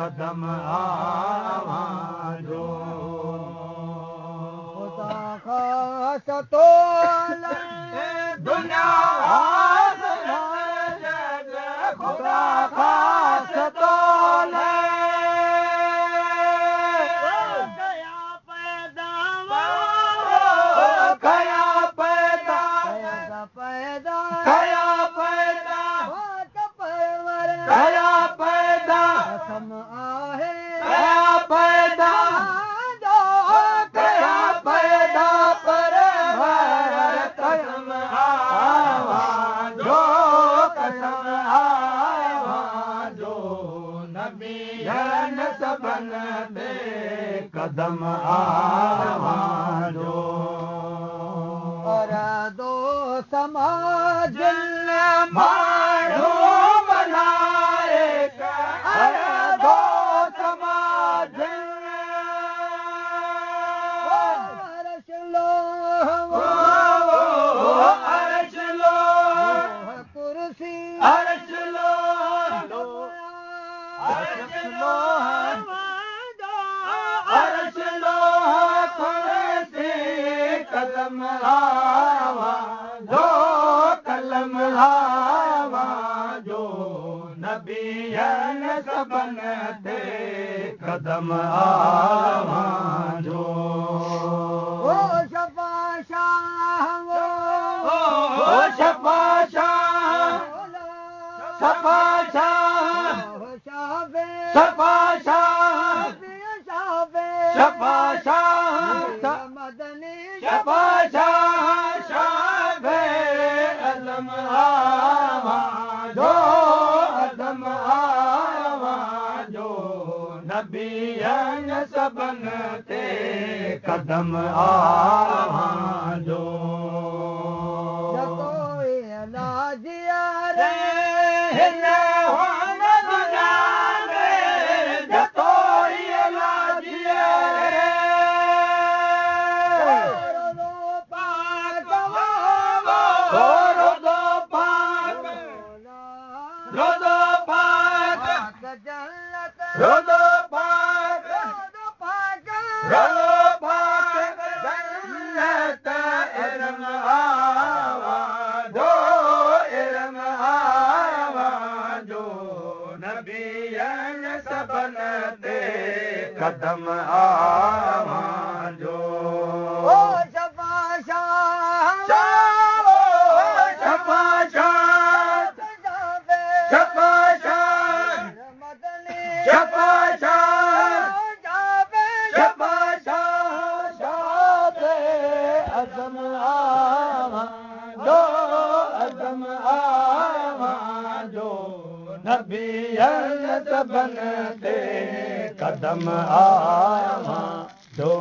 कदम आवाजो खुदा खास तो दुनिया खुदा खास तो कदम आवाजो और दो समाज मारो बनाए कर दो समाज अर्श लो कुर्सी सबन ते कदम आवाजो ओ शफा शाह ओ शफा शाह शफा शाह शफा शाह शफा शाह मदनी शफा शाह शाह अलम आवाजो अदम नबियन सबन ते कदम आवाजो कोई इलाज रे हिन हुन दुनिया में कोई इलाज रे रोदो पाक रोदो पाक रोदो पाक जन्नत रोदो सबन ते कदम आवाजो ओ शफा शाह शफा शाह शफा शाह शफा शाह शफा शाह शाह अदम आवाजो अदम आवाजो नबियन सबन ते कदम आवाजो